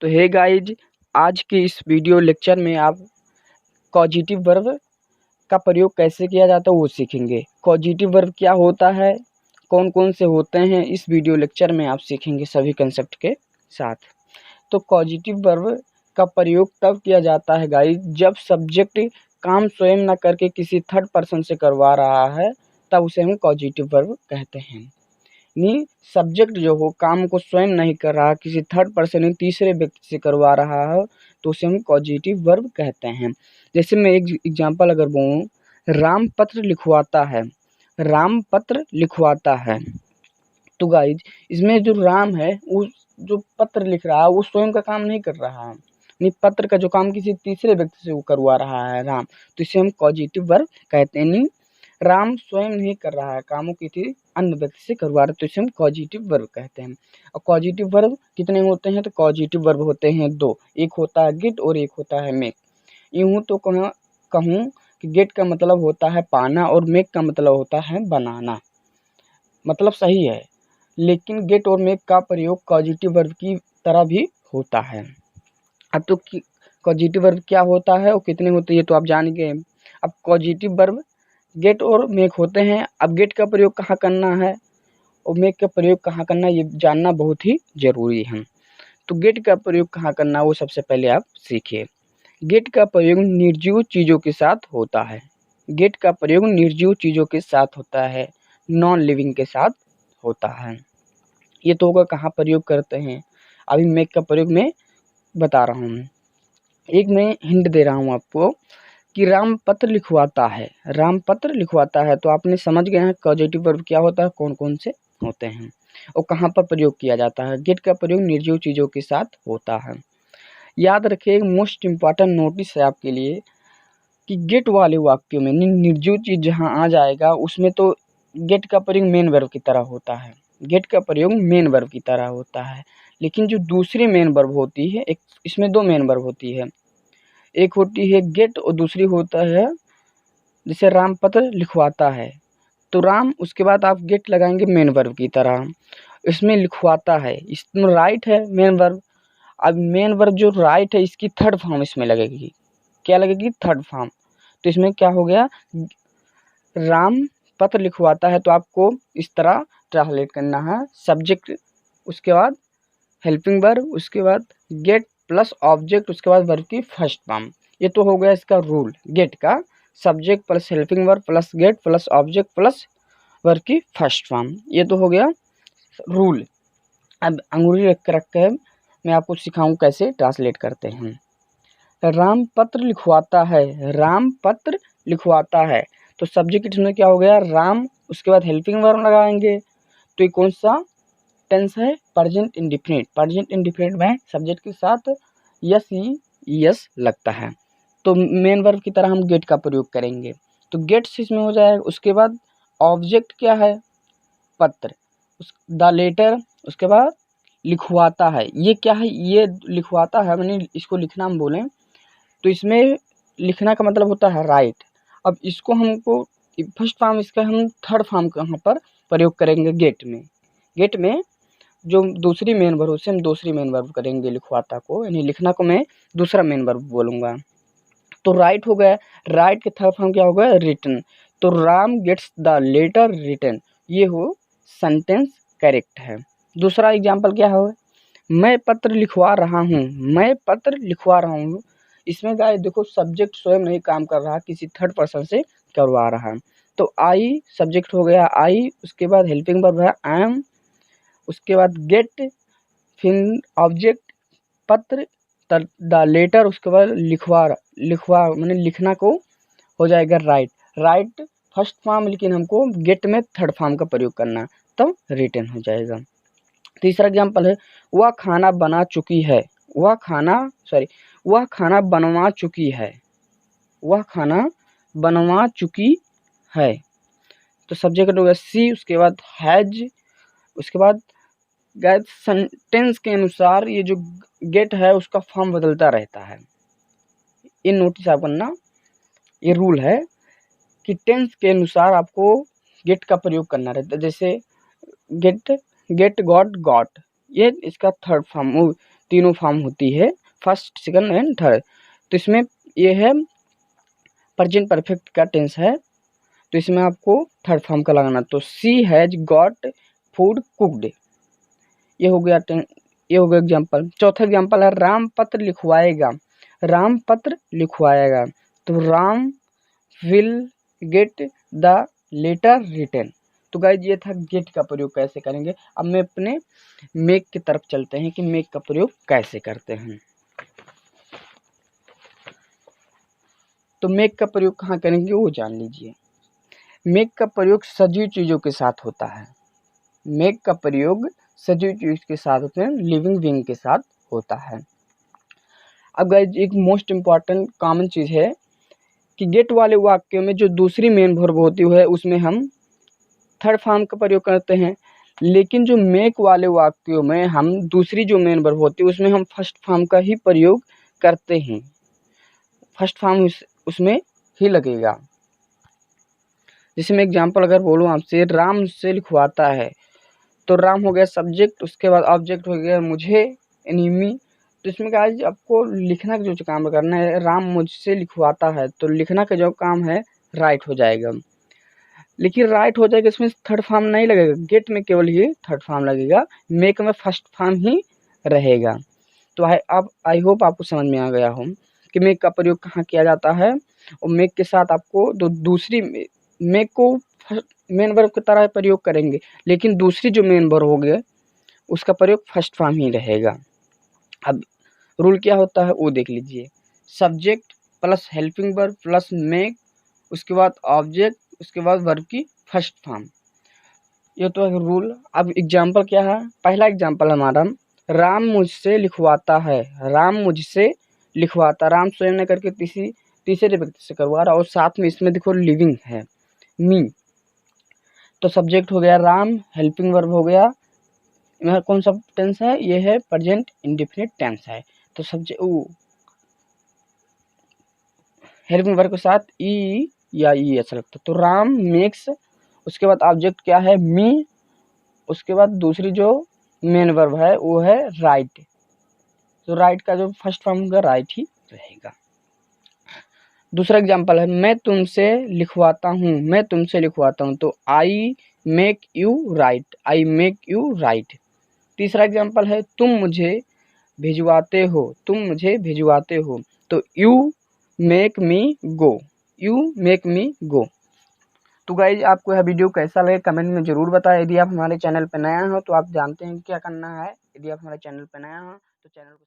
तो hey guys, आज के इस वीडियो लेक्चर में आप कॉजिटिव वर्ब का प्रयोग कैसे किया जाता है वो सीखेंगे। कॉजिटिव वर्ब क्या होता है, कौन कौन से होते हैं, इस वीडियो लेक्चर में आप सीखेंगे सभी कंसेप्ट के साथ। तो कॉजिटिव वर्ब का प्रयोग तब किया जाता है गाइज, जब सब्जेक्ट काम स्वयं न करके किसी थर्ड पर्सन से करवा रहा है, तब उसे हम कॉजिटिव वर्ब कहते हैं। यानी सब्जेक्ट जो हो काम को स्वयं नहीं कर रहा, किसी थर्ड पर्सन या तीसरे व्यक्ति से करवा रहा है, तो उसे हम पॉजिटिव वर्ब कहते हैं। जैसे मैं एक एग्जांपल अगर बोलूँ, राम पत्र लिखवाता है, राम पत्र लिखवाता है। तो गाइज, इसमें जो राम है वो जो पत्र लिख रहा है वो स्वयं का काम नहीं कर रहा है, नहीं, पत्र का जो काम किसी तीसरे व्यक्ति से वो करवा रहा है राम, तो इसे हम पॉजिटिव वर्ब कहते हैं। नहीं, राम स्वयं नहीं कर रहा है, कामों किसी अन्य व्यक्ति से करवा रहा है, तो इसे हम पॉजिटिव वर्ब कहते हैं। और पॉजिटिव वर्ब कितने होते हैं? तो पॉजिटिव वर्ब होते हैं दो, एक होता है गेट और एक होता है मेक। यूँ तो कहूँ कि गेट का मतलब होता है पाना और मेक का मतलब होता है बनाना, मतलब सही है, लेकिन गेट और मेक का प्रयोग पॉजिटिव वर्ब की तरह भी होता है। अब तो पॉजिटिव वर्ब क्या होता है और कितने होते हैं ये तो आप जान गए। अब पॉजिटिव वर्ब गेट और मेक होते हैं। अब गेट का प्रयोग कहाँ करना है और मेक का प्रयोग कहाँ करना है ये जानना बहुत ही ज़रूरी है। तो गेट का प्रयोग कहाँ करना है वो सबसे पहले आप सीखिए। गेट का प्रयोग निर्जीव चीज़ों के साथ होता है। गेट का प्रयोग निर्जीव चीज़ों के साथ होता है, नॉन लिविंग के साथ होता है। ये तो होगा कहाँ प्रयोग करते हैं। अभी मेक का प्रयोग मैं बता रहा हूँ। एक मैं हिंट दे रहा हूँ आपको कि राम पत्र लिखवाता है, राम पत्र लिखवाता है, तो आपने समझ गए हैं पॉजिटिव वर्ब क्या होता है, कौन कौन से होते हैं और कहाँ पर प्रयोग किया जाता है। गेट का प्रयोग निर्जीव चीज़ों के साथ होता है। याद रखिए, मोस्ट इम्पॉर्टेंट नोटिस है आपके लिए कि गेट वाले वाक्यों में निर्जीव चीज़ जहाँ आ जाएगा उसमें तो गेट का प्रयोग मेन वर्ब की तरह होता है, गेट का प्रयोग मेन वर्ब की तरह होता है। लेकिन जो दूसरी मेन वर्ब होती है, एक इसमें दो मेन वर्ब होती है, एक होती है गेट और दूसरी होता है, जैसे राम पत्र लिखवाता है तो राम, उसके बाद आप गेट लगाएंगे मेन वर्ब की तरह। इसमें लिखवाता है, इसमें राइट है मेन वर्ब। अब मेन वर्ब जो राइट है इसकी थर्ड फॉर्म इसमें लगेगी, क्या लगेगी? Third form. तो इसमें क्या हो गया, राम पत्र लिखवाता है, तो आपको इस तरह ट्रांसलेट करना है, सब्जेक्ट, उसके बाद हेल्पिंग वर्ब, उसके बाद गेट प्लस ऑब्जेक्ट, उसके बाद वर्ब की फर्स्ट फॉर्म। ये तो हो गया इसका रूल गेट का, subject plus helping verb plus gate plus object plus verb की फर्स्ट फॉर्म, ये तो हो गया रूल। अब अंगूरी रख कर मैं आपको सिखाऊं कैसे ट्रांसलेट करते हैं। राम पत्र लिखवाता है, राम पत्र लिखवाता है, तो सब्जेक्ट इसमें क्या हो गया? राम, उसके बाद हेल्पिंग वर्ब लगाएंगे, तो ये कौन सा टेंस है? Present indefinite. प्रेजेंट इंडिफिनिट में सब्जेक्ट के साथ यस ही यस लगता है, तो मेन वर्ब की तरह हम गेट का प्रयोग करेंगे, तो गेट्स इसमें हो जाएगा। उसके बाद ऑब्जेक्ट क्या है? पत्र, द लेटर, उसके बाद लिखवाता है, ये क्या है? ये लिखवाता है, मैंने इसको लिखना हम बोलें तो इसमें लिखना का मतलब होता है राइट। अब इसको हमको फर्स्ट फॉर्म, इसका हम थर्ड फॉर्म कहाँ पर प्रयोग करेंगे? गेट में। गेट में जो दूसरी मेन वर्ब उसे हम दूसरी मेन वर्ब करेंगे, लिखवाता को, यानी लिखना को मैं दूसरा मेन वर्ब बोलूँगा, तो राइट हो गया। राइट के थर्ड फॉर्म क्या हो गया? रिटन। तो Ram gets the letter written, ये हो सेंटेंस करेक्ट है। दूसरा एग्जाम्पल क्या है? मैं पत्र लिखवा रहा हूँ, मैं पत्र लिखवा रहा हूँ, इसमें गाइस देखो सब्जेक्ट स्वयं नहीं काम कर रहा, किसी थर्ड पर्सन से करवा रहा है, तो आई सब्जेक्ट हो गया आई, उसके बाद हेल्पिंग वर्ब है आई एम, उसके बाद गेट, फिर ऑब्जेक्ट पत्र, द लेटर, उसके बाद लिखवा मैंने लिखना को हो जाएगा राइट। राइट फर्स्ट फॉर्म, लेकिन हमको गेट में थर्ड फॉर्म का प्रयोग करना, तब रिटन हो जाएगा। तीसरा एग्जाम्पल है, वह खाना बना चुकी है, वह खाना बनवा चुकी है, वह खाना बनवा चुकी है, तो सब्जेक्ट हो गया सी, उसके बाद हैज, उसके बाद गाइस सेंटेंस के अनुसार ये जो गेट है उसका फॉर्म बदलता रहता है, ये नोटिस आप करना, ये रूल है कि टेंस के अनुसार आपको गेट का प्रयोग करना रहता है। जैसे गेट, गॉट, ये इसका थर्ड फॉर्म, तीनों फॉर्म होती है, फर्स्ट, सेकंड एंड थर्ड। तो इसमें ये है प्रेजेंट परफेक्ट का टेंस है, तो इसमें आपको थर्ड फॉर्म का लगाना। तो she has got food cooked, ये हो गया एग्जाम्पल। चौथा एग्जाम्पल है राम पत्र लिखवाएगा, राम पत्र लिखवाएगा। तो Ram will get the letter written. तो गाइज ये था गेट का प्रयोग कैसे करेंगे। अब मैं अपने मेक की तरफ चलते हैं कि मेक का प्रयोग कैसे करते हैं। तो मेक का प्रयोग कहाँ करेंगे वो जान लीजिए। मेक का प्रयोग सजीव चीज़ों के साथ होता है, मेक का प्रयोग सजीव चीज के साथ होते हैं, लिविंग बीइंग के साथ होता है। अब गाइज एक मोस्ट इम्पॉर्टेंट कॉमन चीज़ है कि गेट वाले वाक्य में जो दूसरी मेन वर्ब होती है उसमें हम थर्ड फॉर्म का प्रयोग करते हैं, लेकिन जो मेक वाले वाक्यों में हम दूसरी जो मेन वर्ब होती है उसमें हम फर्स्ट फॉर्म का ही प्रयोग करते हैं, फर्स्ट फॉर्म उसमें ही लगेगा। जैसे मैं एग्जाम्पल अगर बोलूँ आपसे, राम मुझसे लिखवाता है, तो राम हो गया सब्जेक्ट, उसके बाद ऑब्जेक्ट हो गया मुझे, एनिमी। तो इसमें क्या है, आपको लिखना का जो काम करना है, राम मुझसे लिखवाता है, तो लिखना का जो काम है राइट हो जाएगा। लेकिन राइट हो जाएगा, इसमें थर्ड फॉर्म नहीं लगेगा, गेट में केवल ही थर्ड फॉर्म लगेगा, मेक में फर्स्ट फॉर्म ही रहेगा। तो आई होप आपको समझ में आ गया हो कि मेक का प्रयोग कहाँ किया जाता है। और मेक के साथ आपको दूसरी मेक को मेन वर्ब की तरह प्रयोग करेंगे, लेकिन दूसरी जो मेन वर्ब हो गया उसका प्रयोग फर्स्ट फॉर्म ही रहेगा। अब रूल क्या होता है वो देख लीजिए। Subject plus helping verb plus make, उसके बाद ऑब्जेक्ट, उसके बाद वर्ब की फर्स्ट फॉर्म, ये तो है रूल। अब एग्जाम्पल क्या है, पहला एग्जाम्पल हमारा, राम मुझसे लिखवाता है, राम मुझसे लिखवाता, राम स्वयं ने करके तीसरे व्यक्ति से करवा रहा, और साथ में इसमें देखो लिविंग है मी। तो सब्जेक्ट हो गया राम, हेल्पिंग वर्ब हो गया, यहाँ कौन सा टेंस है, ये है प्रेजेंट इंडेफिनिट टेंस है। तो सब्जेक्ट हेल्पिंग वर्ब के साथ ई या ई ऐसा लगता है। तो राम मेक्स, उसके बाद ऑब्जेक्ट क्या है मी, उसके बाद दूसरी जो मेन वर्ब है वो है राइट। तो राइट का जो फर्स्ट फॉर्म होगा राइट ही रहेगा। दूसरा एग्जांपल है मैं तुमसे लिखवाता हूँ, मैं तुमसे लिखवाता हूँ, तो I make you right, I make you right. तीसरा एग्जांपल है तुम मुझे भिजवाते हो, तुम मुझे भिजवाते हो, तो you make me go, you make me go. तो गाइज आपको यह वीडियो कैसा लगे कमेंट में ज़रूर बताएं। यदि आप हमारे चैनल पर नया हो तो आप जानते हैं क्या करना है, यदि आप हमारे चैनल पर नया हो तो चैनल को